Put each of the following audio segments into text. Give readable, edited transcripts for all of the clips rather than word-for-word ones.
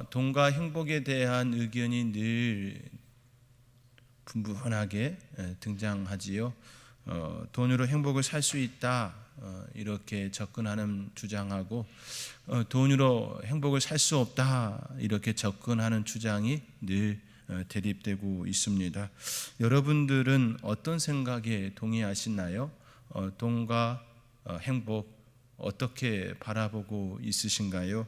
돈과 행복에 대한 의견이 늘 분분하게 등장하지요. 돈으로 행복을 살 수 있다 이렇게 접근하는 주장하고 돈으로 행복을 살 수 없다 이렇게 접근하는 주장이 늘 대립되고 있습니다. 여러분들은 어떤 생각에 동의하시나요? 돈과 행복 어떻게 바라보고 있으신가요?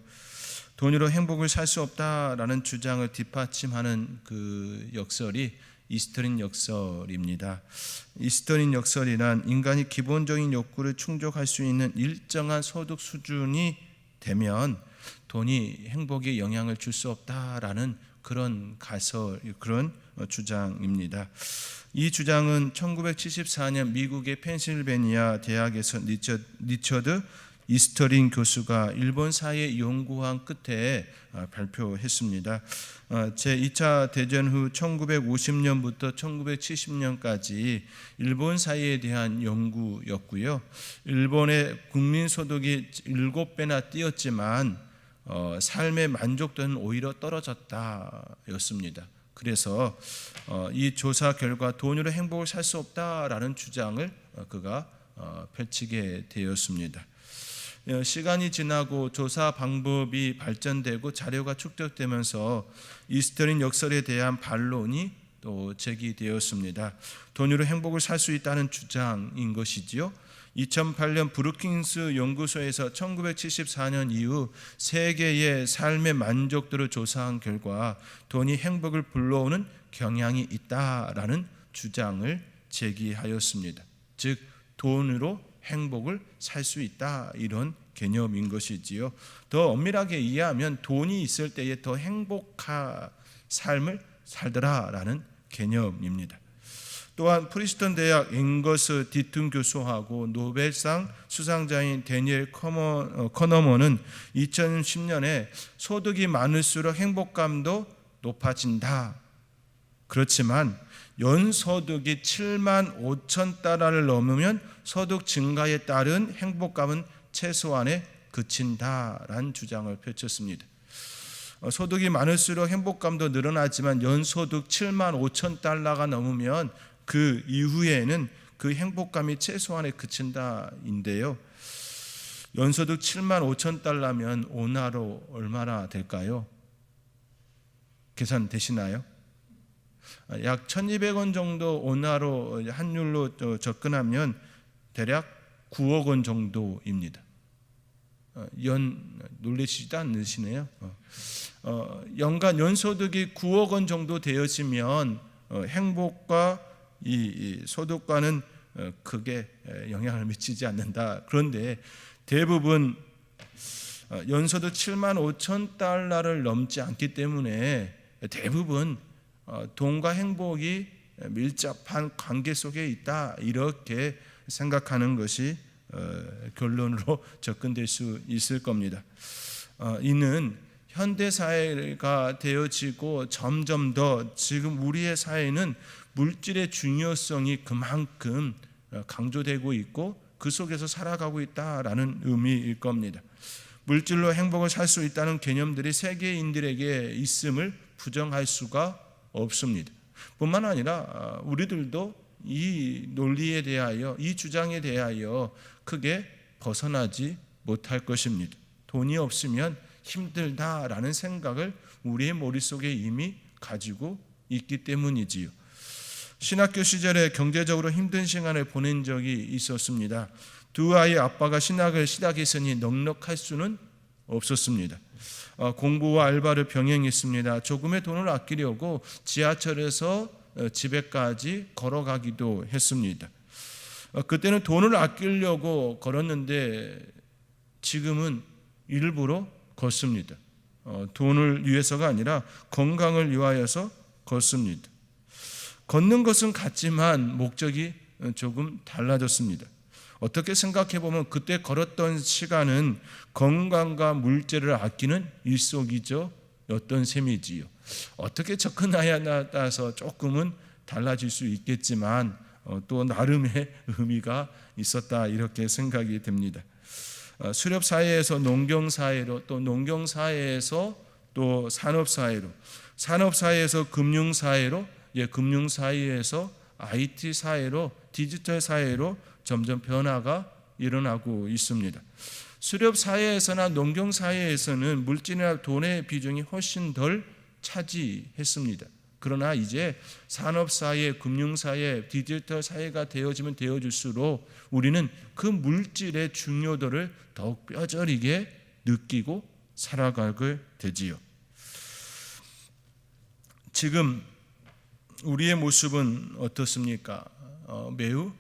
돈으로 행복을 살 수 없다라는 주장을 뒷받침하는 그 역설이 이스터린 역설입니다. 이스터린 역설이란 인간이 기본적인 욕구를 충족할 수 있는 일정한 소득 수준이 되면 돈이 행복에 영향을 줄 수 없다라는 그런 주장입니다. 이 주장은 1974년 미국의 펜실베니아 대학에서 리처드 이스터린 교수가 일본 사회 연구한 끝에 발표했습니다. 제2차 대전 후 1950년부터 1970년까지 일본 사회에 대한 연구였고요. 일본의 국민소득이 7배나 뛰었지만 삶의 만족도는 오히려 떨어졌다였습니다. 그래서 이 조사 결과 돈으로 행복을 살 수 없다라는 주장을 그가 펼치게 되었습니다. 시간이 지나고 조사 방법이 발전되고 자료가 축적되면서 이스터린 역설에 대한 반론이 또 제기되었습니다. 돈으로 행복을 살 수 있다는 주장인 것이지요. 2008년 브루킹스 연구소에서 1974년 이후 세계의 삶의 만족도를 조사한 결과 돈이 행복을 불러오는 경향이 있다라는 주장을 제기하였습니다. 즉 돈으로 행복을 살 수 있다 이런 개념인 것이지요. 더 엄밀하게 이해하면 돈이 있을 때에 더 행복한 삶을 살더라라는 개념입니다. 또한 프리스턴 대학 앵거스 디튼 교수하고 노벨상 수상자인 데니엘 커너먼은 2010년에 소득이 많을수록 행복감도 높아진다. 그렇지만 연소득이 7만 5천 달러를 넘으면 소득 증가에 따른 행복감은 최소한에 그친다라는 주장을 펼쳤습니다. 소득이 많을수록 행복감도 늘어나지만 연소득 7만 5천 달러가 넘으면 그 이후에는 그 행복감이 최소한에 그친다인데요. 연소득 7만 5천 달러면 원화로 얼마나 될까요? 계산되시나요? 약 1,200원 정도 원화로 환율로 접근하면 대략 9억 원 정도입니다. 놀라시지도 않으시네요. 연간 연소득이 9억 원 정도 되어지면 행복과 이 소득과는 크게 영향을 미치지 않는다. 그런데 대부분 연소득 7만 5천 달러를 넘지 않기 때문에 대부분 돈과 행복이 밀접한 관계 속에 있다 이렇게 생각하는 것이 결론으로 접근될 수 있을 겁니다. 이는 현대 사회가 되어지고 점점 더 지금 우리의 사회는 물질의 중요성이 그만큼 강조되고 있고 그 속에서 살아가고 있다라는 의미일 겁니다. 물질로 행복을 살 수 있다는 개념들이 세계인들에게 있음을 부정할 수가 없습니다. 뿐만 아니라 우리들도 이 논리에 대하여 이 주장에 대하여 크게 벗어나지 못할 것입니다. 돈이 없으면 힘들다라는 생각을 우리의 머릿속에 이미 가지고 있기 때문이지요. 신학교 시절에 경제적으로 힘든 시간을 보낸 적이 있었습니다. 두 아이의 아빠가 신학을 시작했으니 넉넉할 수는 없었습니다. 공부와 알바를 병행했습니다. 조금의 돈을 아끼려고 지하철에서 집에까지 걸어가기도 했습니다. 그때는 돈을 아끼려고 걸었는데 지금은 일부러 걷습니다. 돈을 위해서가 아니라 건강을 위하여서 걷습니다. 걷는 것은 같지만 목적이 조금 달라졌습니다. 어떻게 생각해 보면 그때 걸었던 시간은 건강과 물질을 아끼는 일석이조였던 셈이지요. 어떻게 접근하냐에 따라서 조금은 달라질 수 있겠지만 또 나름의 의미가 있었다 이렇게 생각이 됩니다. 수렵 사회에서 농경 사회로 또 농경 사회에서 또 산업사회로, 산업사회에서 금융사회로, 금융사회에서 IT사회로, 디지털사회로 점점 변화가 일어나고 있습니다. 수렵사회에서나 농경사회에서는 물질이나 돈의 비중이 훨씬 덜 차지했습니다. 그러나 이제 산업사회, 금융사회, 디지털사회가 되어지면 되어질수록 우리는 그 물질의 중요도를 더욱 뼈저리게 느끼고 살아가게 되지요. 지금 우리의 모습은 어떻습니까? 매우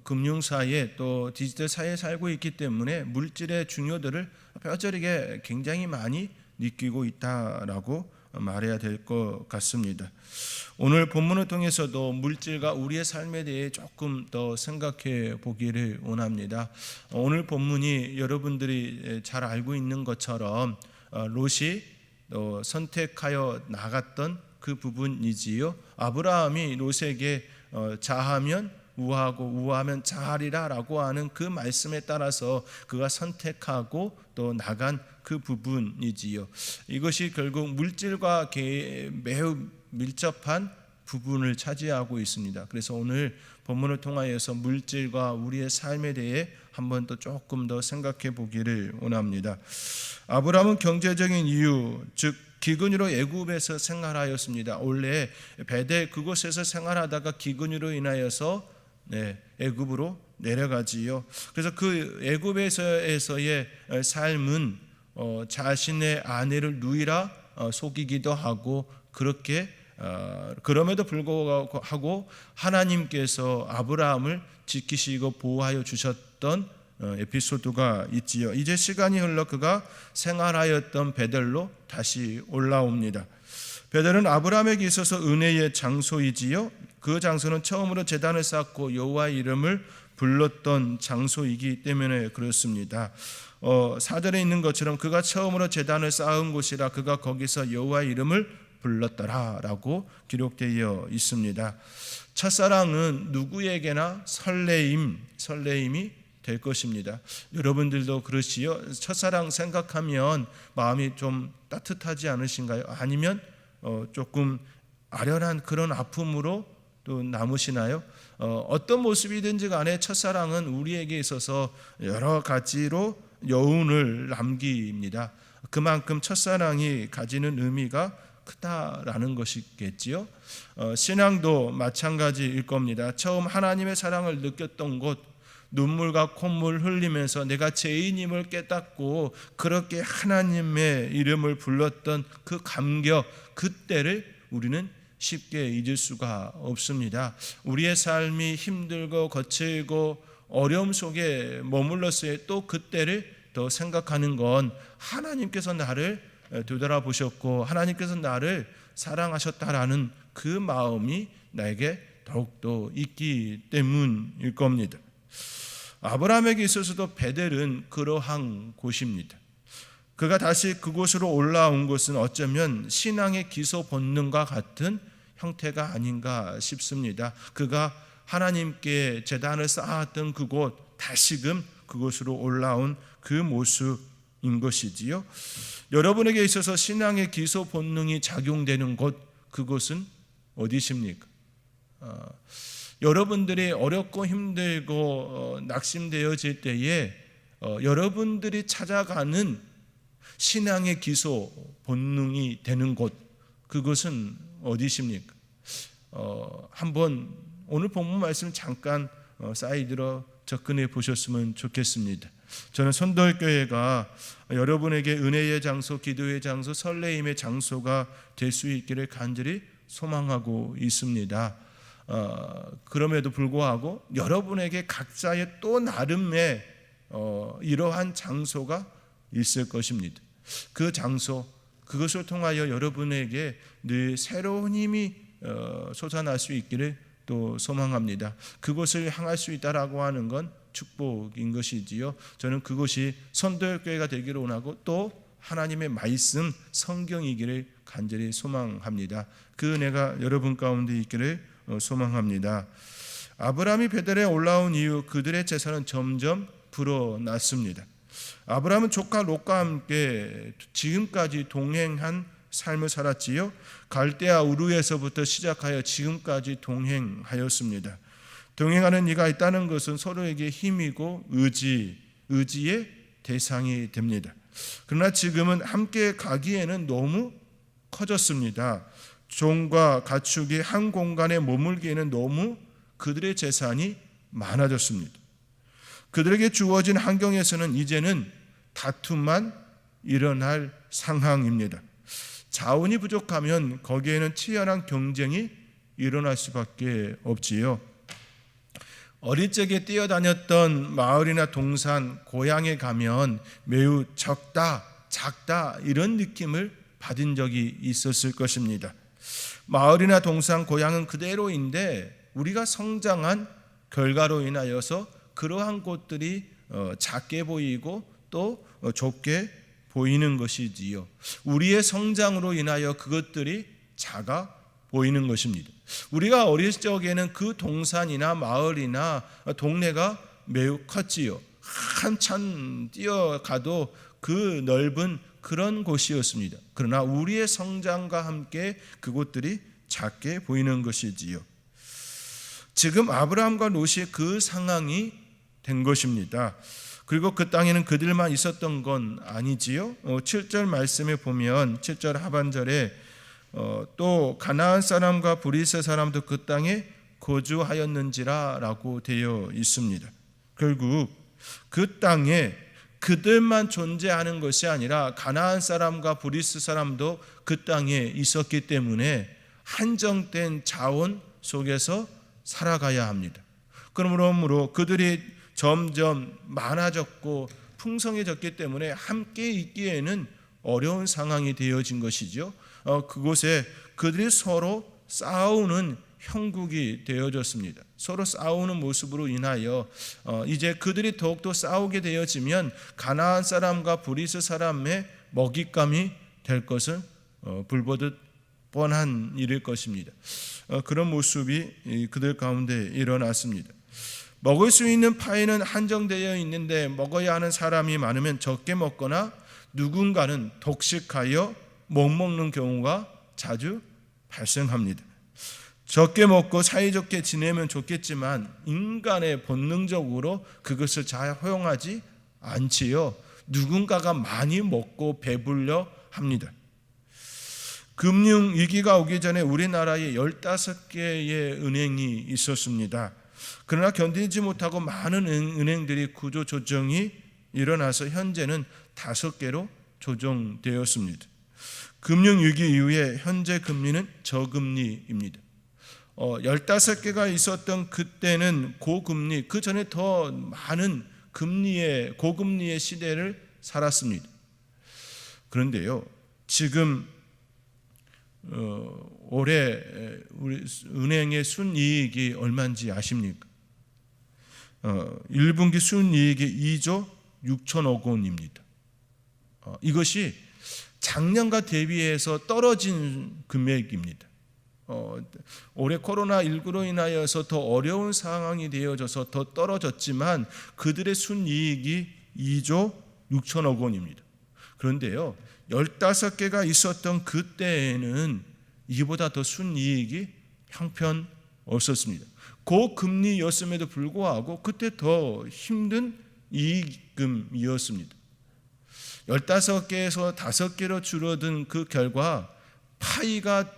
금융사회 또 디지털사회에 살고 있기 때문에 물질의 중요도를 뼈저리게 굉장히 많이 느끼고 있다라고 말해야 될 것 같습니다. 오늘 본문을 통해서도 물질과 우리의 삶에 대해 조금 더 생각해 보기를 원합니다. 오늘 본문이 여러분들이 잘 알고 있는 것처럼 롯이 선택하여 나갔던 그 부분이지요. 아브라함이 롯에게 자하면 우하고 우하면 자하리라 라고 하는 그 말씀에 따라서 그가 선택하고 또 나간 그 부분이지요. 이것이 결국 물질과 매우 밀접한 부분을 차지하고 있습니다. 그래서 오늘 본문을 통하여서 물질과 우리의 삶에 대해 한번 더 조금 더 생각해 보기를 원합니다. 아브라함은 경제적인 이유, 즉 기근으로 애굽에서 생활하였습니다. 원래 베델 그곳에서 생활하다가 기근으로 인하여서 애굽으로 내려가지요. 그래서 그 애굽에서의 삶은 자신의 아내를 누이라 속이기도 하고 그렇게 그럼에도 불구하고 하나님께서 아브라함을 지키시고 보호하여 주셨던 에피소드가 있지요. 이제 시간이 흘러 그가 생활하였던 베델로 다시 올라옵니다. 베델은 아브라함에게 있어서 은혜의 장소이지요. 그 장소는 처음으로 제단을 쌓고 여호와의 이름을 불렀던 장소이기 때문에 그렇습니다. 4절에 있는 것처럼 그가 처음으로 제단을 쌓은 곳이라 그가 거기서 여호와의 이름을 불렀더라라고 기록되어 있습니다. 첫사랑은 누구에게나 설레임이 될 것입니다. 여러분들도 그러시요? 첫사랑 생각하면 마음이 좀 따뜻하지 않으신가요? 아니면 조금 아련한 그런 아픔으로 또 남으시나요? 어떤 모습이든지 간에 첫사랑은 우리에게 있어서 여러 가지로 여운을 남깁니다. 그만큼 첫사랑이 가지는 의미가 크다라는 것이겠지요. 신앙도 마찬가지일 겁니다. 처음 하나님의 사랑을 느꼈던 곳, 눈물과 콧물 흘리면서 내가 죄인임을 깨닫고 그렇게 하나님의 이름을 불렀던 그 감격, 그때를 우리는 쉽게 잊을 수가 없습니다. 우리의 삶이 힘들고 거칠고 어려움 속에 머물렀을 또 그때를 더 생각하는 건 하나님께서 나를 되돌아보셨고 하나님께서 나를 사랑하셨다라는 그 마음이 나에게 더욱더 있기 때문일 겁니다. 아브라함에게 있어서도 베델은 그러한 곳입니다. 그가 다시 그곳으로 올라온 것은 어쩌면 신앙의 기소 본능과 같은 형태가 아닌가 싶습니다. 그가 하나님께 제단을 쌓았던 그곳, 다시금 그곳으로 올라온 그 모습인 것이지요. 여러분에게 있어서 신앙의 기소 본능이 작용되는 곳, 그곳은 어디십니까? 여러분들이 어렵고 힘들고 낙심되어질 때에 여러분들이 찾아가는 신앙의 기소 본능이 되는 곳, 그것은 어디십니까? 한번 오늘 본문 말씀 잠깐 사이드로 접근해 보셨으면 좋겠습니다. 저는 선도교회가 여러분에게 은혜의 장소, 기도의 장소, 설레임의 장소가 될 수 있기를 간절히 소망하고 있습니다. 그럼에도 불구하고 여러분에게 각자의 또 나름의 이러한 장소가 있을 것입니다. 그 장소, 그것을 통하여 여러분에게 늘 새로운 힘이 솟아날 수 있기를 또 소망합니다. 그곳을 향할 수 있다라고 하는 건 축복인 것이지요. 저는 그것이 선도교회가 되기를 원하고 또 하나님의 말씀, 성경이기를 간절히 소망합니다. 그 은혜가 여러분 가운데 있기를 소망합니다. 아브라함이 베델에 올라온 이후 그들의 재산은 점점 불어났습니다. 아브라함은 조카 롯과 함께 지금까지 동행한 삶을 살았지요. 갈대아 우르에서부터 시작하여 지금까지 동행하였습니다. 동행하는 이가 있다는 것은 서로에게 힘이고 의지의 대상이 됩니다. 그러나 지금은 함께 가기에는 너무 커졌습니다. 종과 가축이 한 공간에 머물기에는 너무 그들의 재산이 많아졌습니다. 그들에게 주어진 환경에서는 이제는 다툼만 일어날 상황입니다. 자원이 부족하면 거기에는 치열한 경쟁이 일어날 수밖에 없지요. 어릴 적에 뛰어다녔던 마을이나 동산, 고향에 가면 매우 적다, 작다 이런 느낌을 받은 적이 있었을 것입니다. 마을이나 동산, 고향은 그대로인데 우리가 성장한 결과로 인하여서 그러한 곳들이 작게 보이고 또 좁게 보이는 것이지요. 우리의 성장으로 인하여 그것들이 작아 보이는 것입니다. 우리가 어릴 적에는 그 동산이나 마을이나 동네가 매우 컸지요. 한참 뛰어가도 그 넓은 그런 곳이었습니다. 그러나 우리의 성장과 함께 그곳들이 작게 보이는 것이지요. 지금 아브라함과 롯이 그 상황이 된 것입니다. 그리고 그 땅에는 그들만 있었던 건 아니지요. 7절 말씀에 보면 7절 하반절에 또 가나안 사람과 브리스 사람도 그 땅에 거주하였는지라 라고 되어 있습니다. 결국 그 땅에 그들만 존재하는 것이 아니라 가나안 사람과 브리스 사람도 그 땅에 있었기 때문에 한정된 자원 속에서 살아가야 합니다. 그러므로 그들이 점점 많아졌고 풍성해졌기 때문에 함께 있기에는 어려운 상황이 되어진 것이죠. 그곳에 그들이 서로 싸우는 형국이 되어졌습니다. 서로 싸우는 모습으로 인하여 이제 그들이 더욱더 싸우게 되어지면 가나안 사람과 브리스 사람의 먹잇감이 될 것은 불보듯 뻔한 일일 것입니다. 그런 모습이 그들 가운데 일어났습니다. 먹을 수 있는 파이는 한정되어 있는데 먹어야 하는 사람이 많으면 적게 먹거나 누군가는 독식하여 못 먹는 경우가 자주 발생합니다. 적게 먹고 사이좋게 지내면 좋겠지만 인간의 본능적으로 그것을 잘 허용하지 않지요. 누군가가 많이 먹고 배불려 합니다. 금융위기가 오기 전에 우리나라에 15개의 은행이 있었습니다. 그러나 견디지 못하고 많은 은행들이 구조 조정이 일어나서 현재는 5개로 조정되었습니다. 금융위기 이후에 현재 금리는 저금리입니다. 15개가 있었던 그때는 고금리, 그 전에 더 많은 고금리의 시대를 살았습니다. 그런데요, 지금 올해 우리 은행의 순이익이 얼마인지 아십니까? 1분기 순이익이 2조 6천억 원입니다. 이것이 작년과 대비해서 떨어진 금액입니다. 올해 코로나19로 인하여서 더 어려운 상황이 되어져서 더 떨어졌지만 그들의 순이익이 2조 6천억 원입니다. 그런데요, 15개가 있었던 그때에는 이보다 더 순이익이 형편없었습니다. 고금리였음에도 불구하고 그때 더 힘든 이익금이었습니다. 15개에서 5개로 줄어든 그 결과 파이가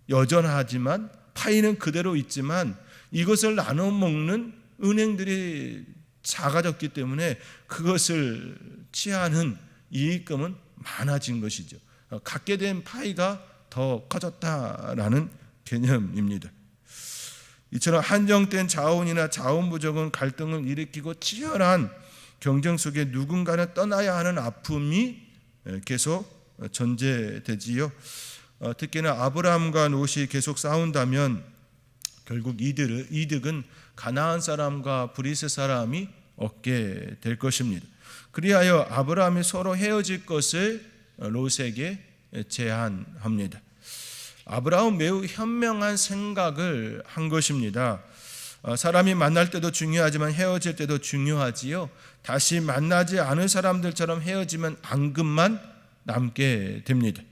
여전하지만 파이는 그대로 있지만 이것을 나눠 먹는 은행들이 작아졌기 때문에 그것을 취하는 이익금은 많아진 것이죠. 갖게 된 파이가 더 커졌다라는 개념입니다. 이처럼 한정된 자원이나 자원 부족은 갈등을 일으키고 치열한 경쟁 속에 누군가는 떠나야 하는 아픔이 계속 전제되지요. 특히나 아브라함과 롯이 계속 싸운다면 결국 이득은 가나안 사람과 브리스 사람이 얻게 될 것입니다. 그리하여 아브라함이 서로 헤어질 것을 롯에게 제안합니다. 아브라함은 매우 현명한 생각을 한 것입니다. 사람이 만날 때도 중요하지만 헤어질 때도 중요하지요. 다시 만나지 않을 사람들처럼 헤어지면 앙금만 남게 됩니다.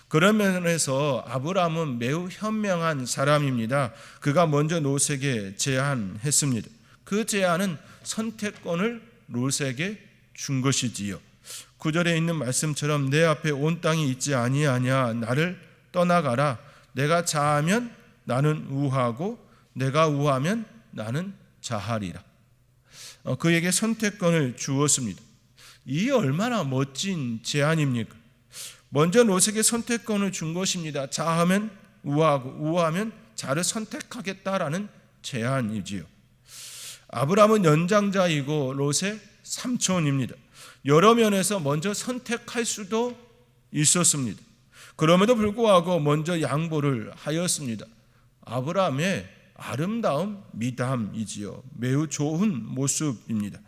그런 면에서 아브라함은 매우 현명한 사람입니다. 그가 먼저 롯에게 제안했습니다. 그 제안은 선택권을 롯에게 준 것이지요. 9절에 있는 말씀처럼 내 앞에 온 땅이 있지 아니하냐, 나를 떠나가라. 내가 자하면 나는 우하고 내가 우하면 나는 자하리라. 그에게 선택권을 주었습니다. 이 얼마나 멋진 제안입니까? 먼저 롯에게 선택권을 준 것입니다. 자하면 우하고 우하면 자를 선택하겠다라는 제안이지요. 아브라함은 연장자이고 롯의 삼촌입니다. 여러 면에서 먼저 선택할 수도 있었습니다. 그럼에도 불구하고 먼저 양보를 하였습니다. 아브라함의 아름다운 미담이지요. 매우 좋은 모습입니다.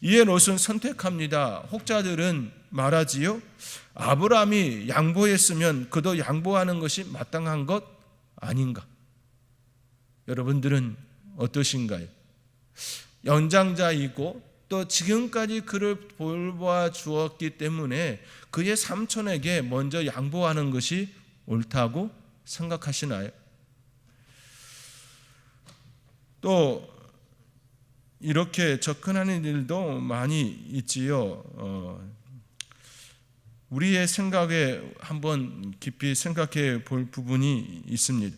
이에 롯은 선택합니다. 혹자들은 말하지요. 아브라함이 양보했으면 그도 양보하는 것이 마땅한 것 아닌가? 여러분들은 어떠신가요? 연장자이고 또 지금까지 그를 돌봐 주었기 때문에 그의 삼촌에게 먼저 양보하는 것이 옳다고 생각하시나요? 또 이렇게 접근하는 일도 많이 있지요. 우리의 생각에 한번 깊이 생각해 볼 부분이 있습니다.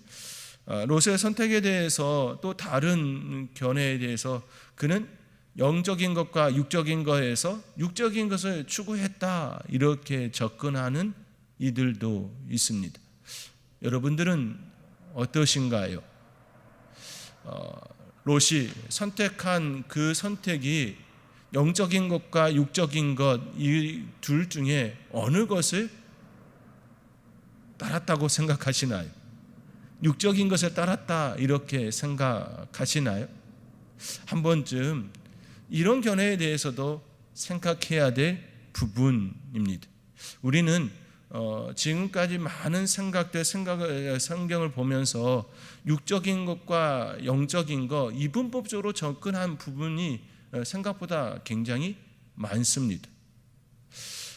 롯의 선택에 대해서 또 다른 견해에 대해서 그는 영적인 것과 육적인 것에서 육적인 것을 추구했다, 이렇게 접근하는 이들도 있습니다. 여러분들은 어떠신가요? 롯이 선택한 그 선택이 영적인 것과 육적인 것, 이 둘 중에 어느 것을 따랐다고 생각하시나요? 육적인 것을 따랐다, 이렇게 생각하시나요? 한 번쯤 이런 견해에 대해서도 생각해야 될 부분입니다. 우리는 지금까지 많은 성경을 보면서 육적인 것과 영적인 것 이분법적으로 접근한 부분이 생각보다 굉장히 많습니다.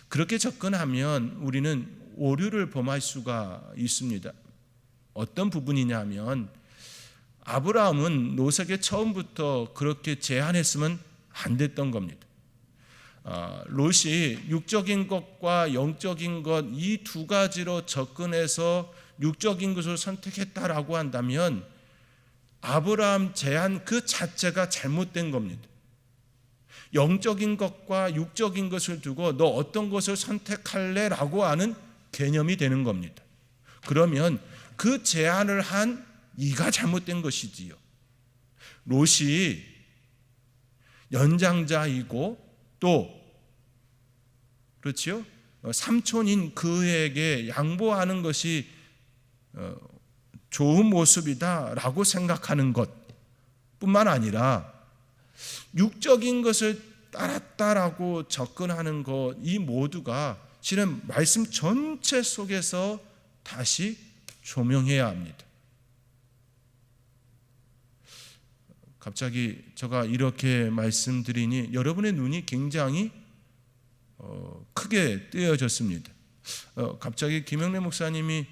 그렇게 접근하면 우리는 오류를 범할 수가 있습니다. 어떤 부분이냐면 아브라함은 롯에게 처음부터 그렇게 제안했으면 안 됐던 겁니다. 롯이 육적인 것과 영적인 것 이 두 가지로 접근해서 육적인 것을 선택했다라고 한다면 아브라함 제안 그 자체가 잘못된 겁니다. 영적인 것과 육적인 것을 두고 너 어떤 것을 선택할래? 라고 하는 개념이 되는 겁니다. 그러면 그 제안을 한 이가 잘못된 것이지요. 롯이 연장자이고 또 그렇지요? 삼촌인 그에게 양보하는 것이 좋은 모습이다라고 생각하는 것뿐만 아니라 육적인 것을 따랐다라고 접근하는 것, 이 모두가 실은 말씀 전체 속에서 다시 조명해야 합니다. 갑자기 제가 이렇게 말씀드리니 여러분의 눈이 굉장히 크게 뜨여졌습니다. 갑자기 김영래 목사님이,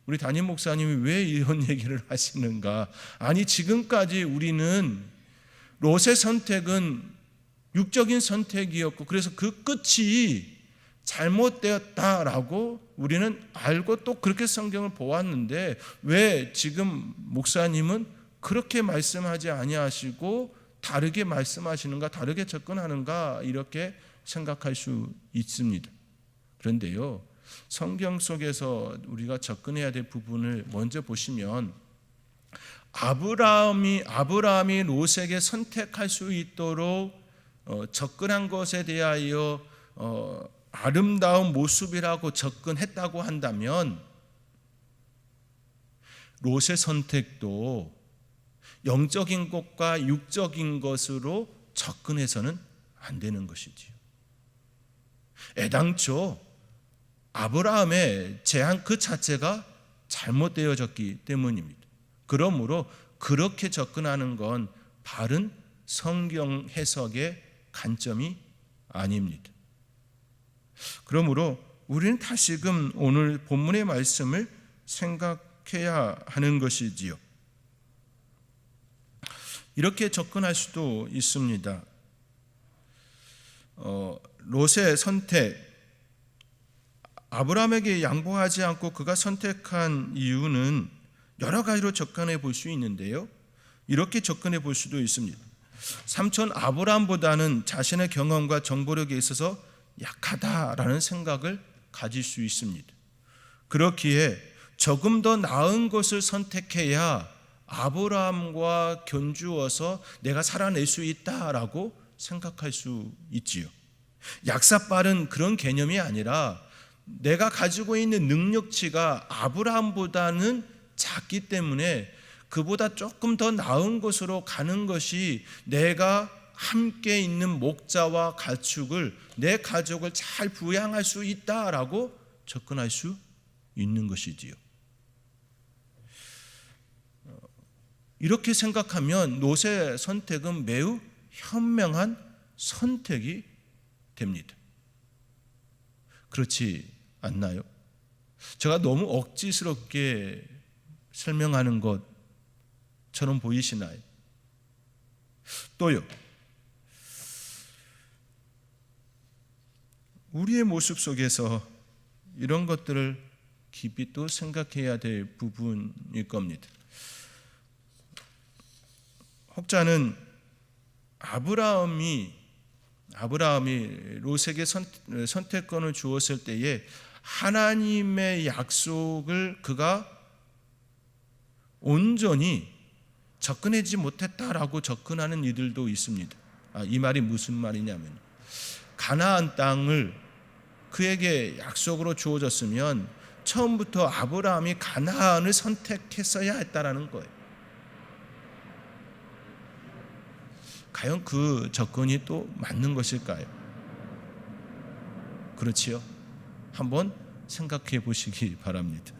우리 담임 목사님이 왜 이런 얘기를 하시는가? 아니, 지금까지 우리는 롯의 선택은 육적인 선택이었고 그래서 그 끝이 잘못되었다라고 우리는 알고 또 그렇게 성경을 보았는데 왜 지금 목사님은 그렇게 말씀하지 아니하시고 다르게 말씀하시는가, 다르게 접근하는가, 이렇게 생각할 수 있습니다. 그런데요, 성경 속에서 우리가 접근해야 될 부분을 먼저 보시면 아브라함이 롯에게 선택할 수 있도록 접근한 것에 대하여 아름다운 모습이라고 접근했다고 한다면 롯의 선택도 영적인 것과 육적인 것으로 접근해서는 안 되는 것이지요. 애당초 아브라함의 제안 그 자체가 잘못되어졌기 때문입니다. 그러므로 그렇게 접근하는 건 바른 성경 해석의 관점이 아닙니다. 그러므로 우리는 다시금 오늘 본문의 말씀을 생각해야 하는 것이지요. 이렇게 접근할 수도 있습니다. 롯의 선택, 아브라함에게 양보하지 않고 그가 선택한 이유는 여러 가지로 접근해 볼 수 있는데요, 이렇게 접근해 볼 수도 있습니다. 삼촌 아브라함보다는 자신의 경험과 정보력에 있어서 약하다라는 생각을 가질 수 있습니다. 그렇기에 조금 더 나은 것을 선택해야 아브라함과 견주어서 내가 살아낼 수 있다라고 생각할 수 있지요. 약사빨은 그런 개념이 아니라 내가 가지고 있는 능력치가 아브라함보다는 작기 때문에 그보다 조금 더 나은 곳으로 가는 것이 내가 함께 있는 목자와 가축을, 내 가족을 잘 부양할 수 있다라고 접근할 수 있는 것이지요. 이렇게 생각하면 롯의 선택은 매우 현명한 선택이 됩니다. 그렇지 않나요? 제가 너무 억지스럽게 설명하는 것처럼 보이시나요? 또요, 우리의 모습 속에서 이런 것들을 깊이 또 생각해야 될 부분일 겁니다. 혹자는 아브라함이 롯에게 선택권을 주었을 때에 하나님의 약속을 그가 온전히 접근하지 못했다라고 접근하는 이들도 있습니다. 이 말이 무슨 말이냐면, 가나안 땅을 그에게 약속으로 주어졌으면 처음부터 아브라함이 가나안을 선택했어야 했다라는 거예요. 과연 그 접근이 또 맞는 것일까요? 그렇지요? 한번 생각해 보시기 바랍니다.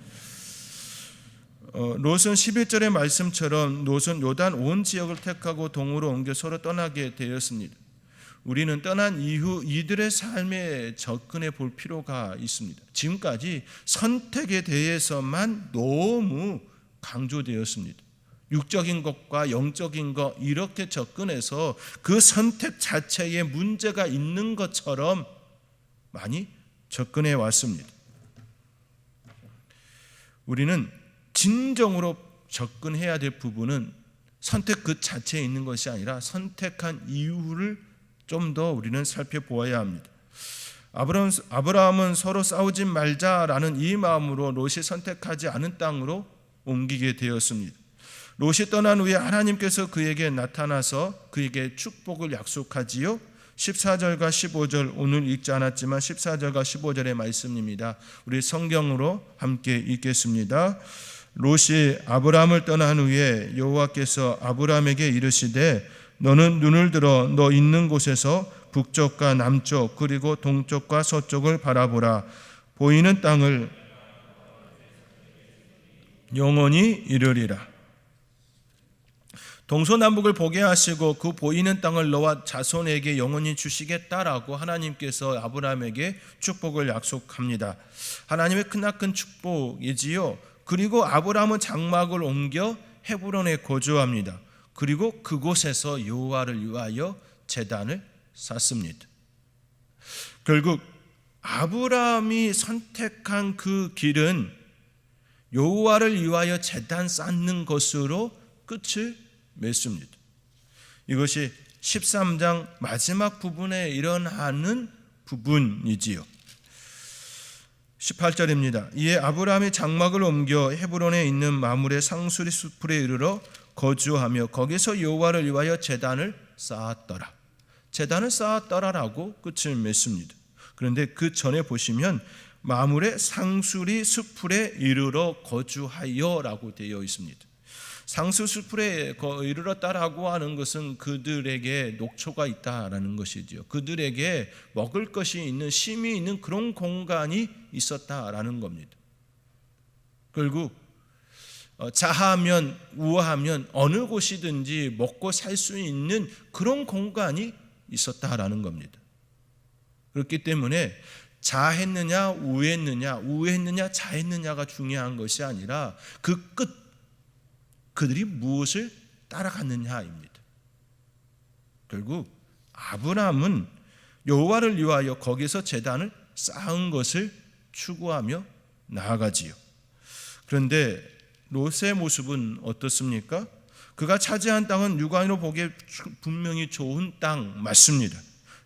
롯은 11절의 말씀처럼 롯은 요단 온 지역을 택하고 동으로 옮겨 서로 떠나게 되었습니다. 우리는 떠난 이후 이들의 삶에 접근해 볼 필요가 있습니다. 지금까지 선택에 대해서만 너무 강조되었습니다. 육적인 것과 영적인 것, 이렇게 접근해서 그 선택 자체에 문제가 있는 것처럼 많이 접근해 왔습니다. 우리는 진정으로 접근해야 될 부분은 선택 그 자체에 있는 것이 아니라 선택한 이유를 좀 더 우리는 살펴보아야 합니다. 아브라함은 서로 싸우지 말자라는 이 마음으로 롯이 선택하지 않은 땅으로 옮기게 되었습니다. 롯이 떠난 후에 하나님께서 그에게 나타나서 그에게 축복을 약속하지요. 14절과 15절, 오늘 읽지 않았지만 14절과 15절의 말씀입니다. 우리 성경으로 함께 읽겠습니다. 롯이 아브라함을 떠난 후에 여호와께서 아브라함에게 이르시되 너는 눈을 들어 너 있는 곳에서 북쪽과 남쪽 그리고 동쪽과 서쪽을 바라보라. 보이는 땅을 영원히 이르리라. 동서남북을 보게 하시고 그 보이는 땅을 너와 자손에게 영원히 주시겠다라고 하나님께서 아브라함에게 축복을 약속합니다. 하나님의 크나큰 축복이지요. 그리고 아브라함은 장막을 옮겨 헤브론에 거주합니다. 그리고 그곳에서 여호와를 위하여 제단을 쌓습니다. 결국 아브라함이 선택한 그 길은 여호와를 위하여 제단 쌓는 것으로 끝을 맺습니다. 이것이 13장 마지막 부분에 일어나는 부분이지요. 18절입니다. 이에 아브라함이 장막을 옮겨 헤브론에 있는 마므레 상수리 수풀에 이르러 거주하며 거기서 여호와를 위하여 제단을 쌓았더라. 제단을 쌓았더라라고 끝을 맺습니다. 그런데 그 전에 보시면 마므레 상수리 수풀에 이르러 거주하여라고 되어 있습니다. 상수 수풀에 이르렀다라고 하는 것은 그들에게 녹초가 있다라는 것이지요. 그들에게 먹을 것이 있는, 쉼이 있는 그런 공간이 있었다라는 겁니다. 결국 자하면 우하면 어느 곳이든지 먹고 살 수 있는 그런 공간이 있었다라는 겁니다. 그렇기 때문에 자했느냐 우했느냐 자했느냐가 중요한 것이 아니라 그 끝, 그들이 무엇을 따라갔느냐입니다. 결국 아브라함은 여호와를 위하여 거기서 제단을 쌓은 것을 추구하며 나아가지요. 그런데 롯의 모습은 어떻습니까? 그가 차지한 땅은 육안으로 보기에 분명히 좋은 땅 맞습니다.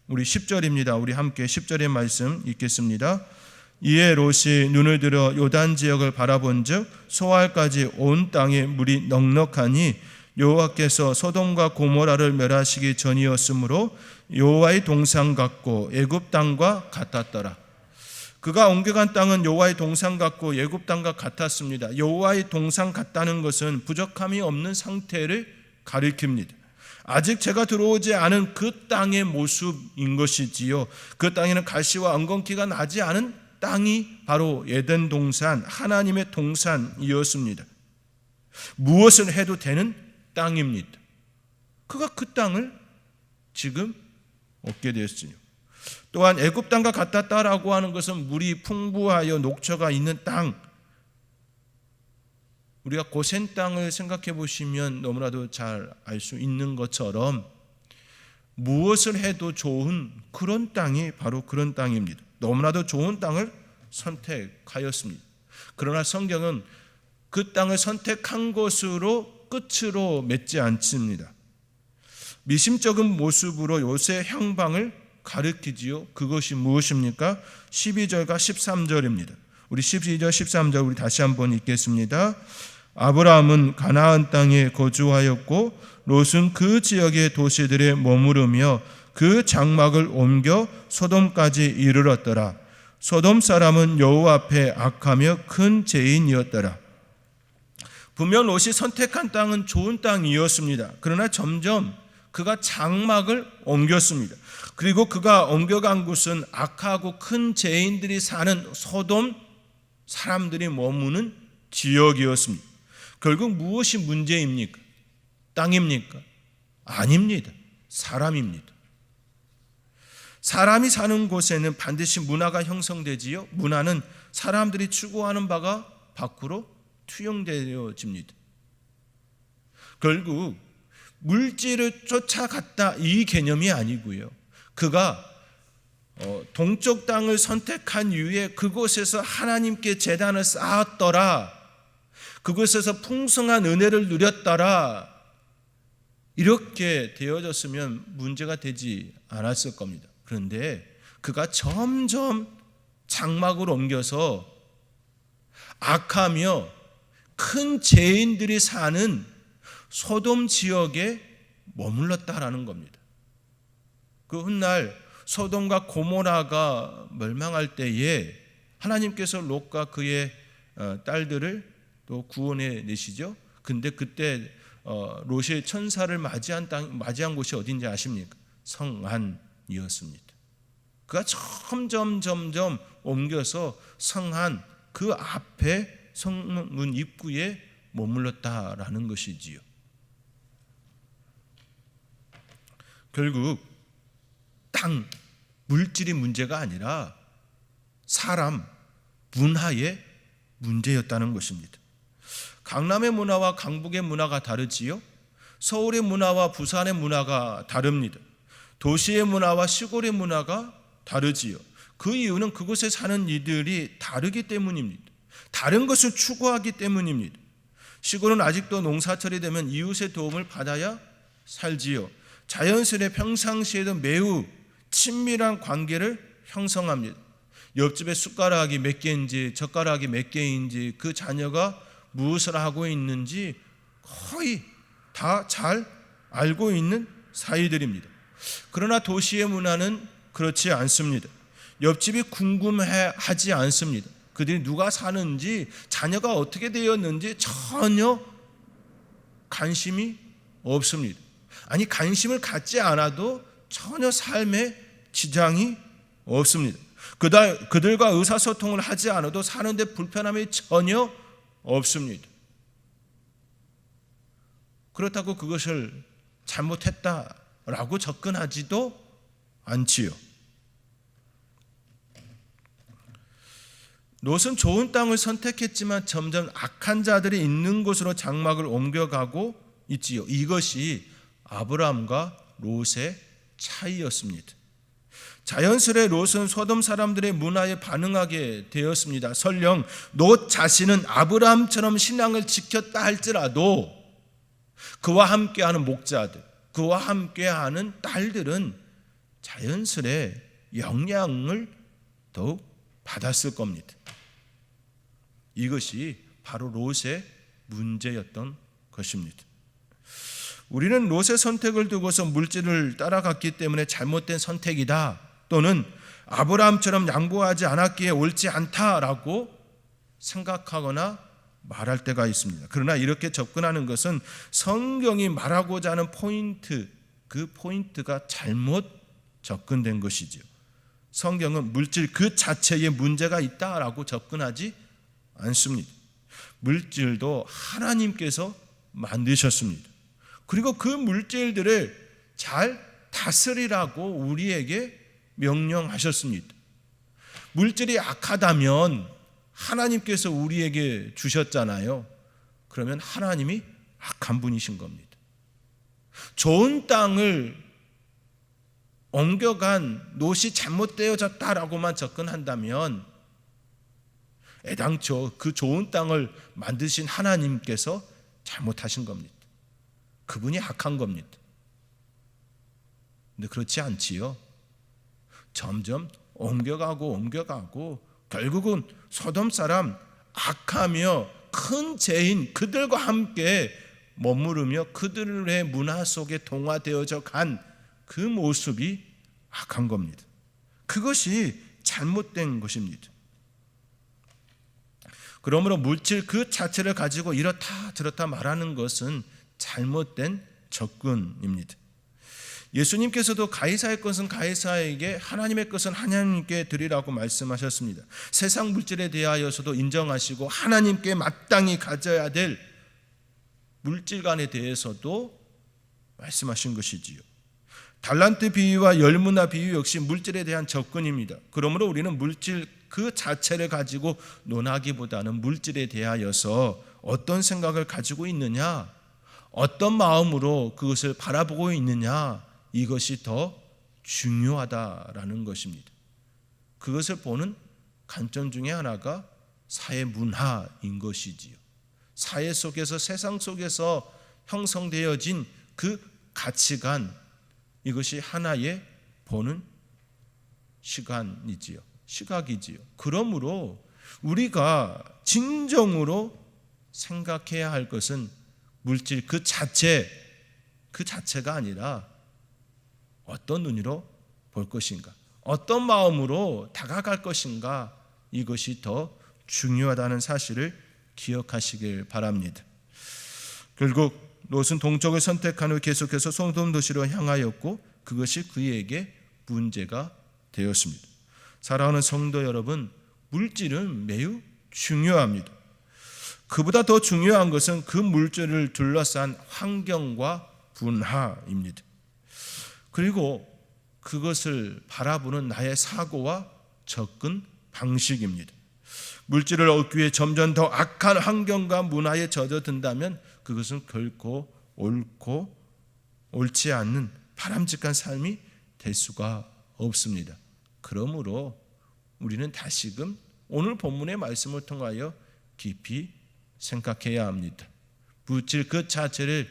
우리 10절입니다. 우리 함께 10절의 말씀 읽겠습니다. 이에 롯이 눈을 들어 요단 지역을 바라본즉 소알까지 온 땅에 물이 넉넉하니 여호와께서 소돔과 고모라를 멸하시기 전이었으므로 여호와의 동산 같고 애굽 땅과 같았더라. 그가 옮겨간 땅은 여호와의 동산 같고 애굽 땅과 같았습니다. 여호와의 동산 같다는 것은 부족함이 없는 상태를 가리킵니다. 아직 제가 들어오지 않은 그 땅의 모습인 것이지요. 그 땅에는 가시와 엉겅퀴가 나지 않은 땅이 바로 에덴 동산, 하나님의 동산이었습니다. 무엇을 해도 되는 땅입니다. 그가 그 땅을 지금 얻게 되었으니 또한 애굽 땅과 같았다라고 하는 것은 물이 풍부하여 녹초가 있는 땅, 우리가 고센 땅을 생각해 보시면 너무나도 잘 알 수 있는 것처럼 무엇을 해도 좋은 그런 땅이 바로 그런 땅입니다. 너무나도 좋은 땅을 선택하였습니다. 그러나 성경은 그 땅을 선택한 것으로 끝으로 맺지 않습니다. 미심쩍은 모습으로 롯의 향방을 가리키지요. 그것이 무엇입니까? 12절과 13절입니다. 우리 12절 13절 우리 다시 한번 읽겠습니다. 아브라함은 가나안 땅에 거주하였고 롯은 그 지역의 도시들에 머무르며 그 장막을 옮겨 소돔까지 이르렀더라. 소돔 사람은 여호와 앞에 악하며 큰 죄인이었더라. 분명 롯이 선택한 땅은 좋은 땅이었습니다. 그러나 점점 그가 장막을 옮겼습니다. 그리고 그가 옮겨간 곳은 악하고 큰 죄인들이 사는 소돔 사람들이 머무는 지역이었습니다. 결국 무엇이 문제입니까? 땅입니까? 아닙니다. 사람입니다. 사람이 사는 곳에는 반드시 문화가 형성되지요. 문화는 사람들이 추구하는 바가 밖으로 투영되어집니다. 결국 물질을 쫓아갔다 이 개념이 아니고요. 그가 동쪽 땅을 선택한 이후에 그곳에서 하나님께 제단을 쌓았더라. 그곳에서 풍성한 은혜를 누렸더라. 이렇게 되어졌으면 문제가 되지 않았을 겁니다. 그런데 그가 점점 장막을 옮겨서 악하며 큰 죄인들이 사는 소돔 지역에 머물렀다라는 겁니다. 그 훗날 소돔과 고모라가 멸망할 때에 하나님께서 롯과 그의 딸들을 또 구원해 내시죠. 근데 그때 롯이 천사를 맞이한 곳이 어딘지 아십니까? 성안이었습니다. 그가 점점 옮겨서 성안 그 앞에 성문 입구에 머물렀다라는 것이지요. 결국 땅, 물질이 문제가 아니라 사람, 문화의 문제였다는 것입니다. 강남의 문화와 강북의 문화가 다르지요. 서울의 문화와 부산의 문화가 다릅니다. 도시의 문화와 시골의 문화가 다르지요. 그 이유는 그곳에 사는 이들이 다르기 때문입니다. 다른 것을 추구하기 때문입니다. 시골은 아직도 농사철이 되면 이웃의 도움을 받아야 살지요. 자연스레 평상시에도 매우 친밀한 관계를 형성합니다. 옆집에 숟가락이 몇 개인지 젓가락이 몇 개인지 그 자녀가 무엇을 하고 있는지 거의 다 잘 알고 있는 사이들입니다. 그러나 도시의 문화는 그렇지 않습니다. 옆집이 궁금해하지 않습니다. 그들이 누가 사는지 자녀가 어떻게 되었는지 전혀 관심이 없습니다. 아니 관심을 갖지 않아도 전혀 삶에 지장이 없습니다. 그들과 의사소통을 하지 않아도 사는데 불편함이 전혀 없습니다. 그렇다고 그것을 잘못했다라고 접근하지도 않지요. 롯은 좋은 땅을 선택했지만 점점 악한 자들이 있는 곳으로 장막을 옮겨가고 있지요. 이것이 아브라함과 롯의 차이였습니다. 자연스레 롯은 소돔 사람들의 문화에 반응하게 되었습니다. 설령 롯 자신은 아브라함처럼 신앙을 지켰다 할지라도 그와 함께하는 목자들, 그와 함께하는 딸들은 자연스레 영향을 더욱 받았을 겁니다. 이것이 바로 롯의 문제였던 것입니다. 우리는 롯의 선택을 두고서 물질을 따라갔기 때문에 잘못된 선택이다, 또는 아브라함처럼 양보하지 않았기에 옳지 않다라고 생각하거나 말할 때가 있습니다. 그러나 이렇게 접근하는 것은 성경이 말하고자 하는 포인트, 그 포인트가 잘못 접근된 것이지요. 성경은 물질 그 자체에 문제가 있다라고 접근하지 않습니다. 물질도 하나님께서 만드셨습니다. 그리고 그 물질들을 잘 다스리라고 우리에게 명령하셨습니다. 물질이 악하다면 하나님께서 우리에게 주셨잖아요. 그러면 하나님이 악한 분이신 겁니다. 좋은 땅을 옮겨간 롯이 잘못되어졌다라고만 접근한다면 애당초 그 좋은 땅을 만드신 하나님께서 잘못하신 겁니다. 그분이 악한 겁니다. 근데 그렇지 않지요. 점점 옮겨가고 결국은 소돔 사람 악하며 큰 죄인 그들과 함께 머무르며 그들의 문화 속에 동화되어져 간 그 모습이 악한 겁니다. 그것이 잘못된 것입니다. 그러므로 물질 그 자체를 가지고 이렇다 저렇다 말하는 것은 잘못된 접근입니다. 예수님께서도 가이사의 것은 가이사에게, 하나님의 것은 하나님께 드리라고 말씀하셨습니다. 세상 물질에 대하여서도 인정하시고 하나님께 마땅히 가져야 될 물질관에 대해서도 말씀하신 것이지요. 달란트 비유와 열무나 비유 역시 물질에 대한 접근입니다. 그러므로 우리는 물질 그 자체를 가지고 논하기보다는 물질에 대하여서 어떤 생각을 가지고 있느냐, 어떤 마음으로 그것을 바라보고 있느냐, 이것이 더 중요하다라는 것입니다. 그것을 보는 관점 중에 하나가 사회 문화인 것이지요. 사회 속에서, 세상 속에서 형성되어진 그 가치관, 이것이 하나의 보는 시각이지요. 그러므로 우리가 진정으로 생각해야 할 것은 물질 그 자체가 아니라 어떤 눈으로 볼 것인가, 어떤 마음으로 다가갈 것인가, 이것이 더 중요하다는 사실을 기억하시길 바랍니다. 결국 롯은 동쪽을 선택한 후 계속해서 소돔 도시로 향하였고 그것이 그에게 문제가 되었습니다. 사랑하는 성도 여러분, 물질은 매우 중요합니다. 그보다 더 중요한 것은 그 물질을 둘러싼 환경과 분화입니다. 그리고 그것을 바라보는 나의 사고와 접근 방식입니다. 물질을 얻기 위해 점점 더 악한 환경과 문화에 젖어든다면 그것은 결코 옳지 않는 바람직한 삶이 될 수가 없습니다. 그러므로 우리는 다시금 오늘 본문의 말씀을 통하여 깊이 생각해야 합니다. 물질 그 자체를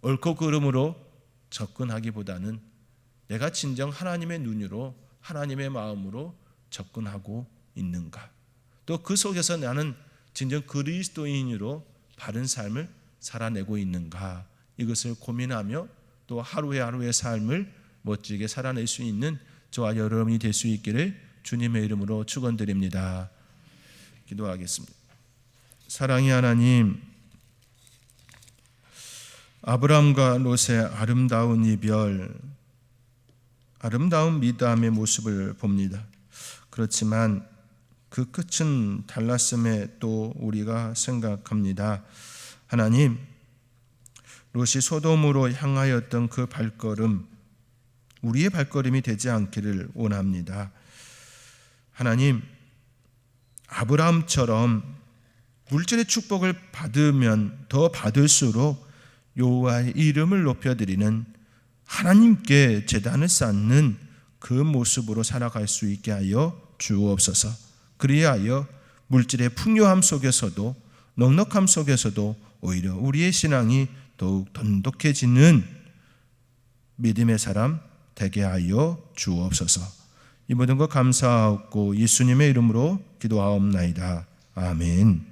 옳고 그름으로 접근하기보다는 내가 진정 하나님의 눈으로, 하나님의 마음으로 접근하고 있는가, 또 그 속에서 나는 진정 그리스도인으로 바른 삶을 살아내고 있는가, 이것을 고민하며 또 하루의 삶을 멋지게 살아낼 수 있는 저와 여러분이 될 수 있기를 주님의 이름으로 축원드립니다. 기도하겠습니다. 사랑의 하나님, 아브라함과 롯의 아름다운 이별, 아름다운 미담의 모습을 봅니다. 그렇지만 그 끝은 달랐음에 또 우리가 생각합니다. 하나님, 롯이 소돔으로 향하였던 그 발걸음, 우리의 발걸음이 되지 않기를 원합니다. 하나님, 아브라함처럼 물질의 축복을 받으면 더 받을수록 여호와의 이름을 높여드리는, 하나님께 제단을 쌓는 그 모습으로 살아갈 수 있게 하여 주옵소서. 그리하여 물질의 풍요함 속에서도, 넉넉함 속에서도 오히려 우리의 신앙이 더욱 돈독해지는 믿음의 사람 되게 하여 주옵소서. 이 모든 것 감사하고 예수님의 이름으로 기도하옵나이다. 아멘.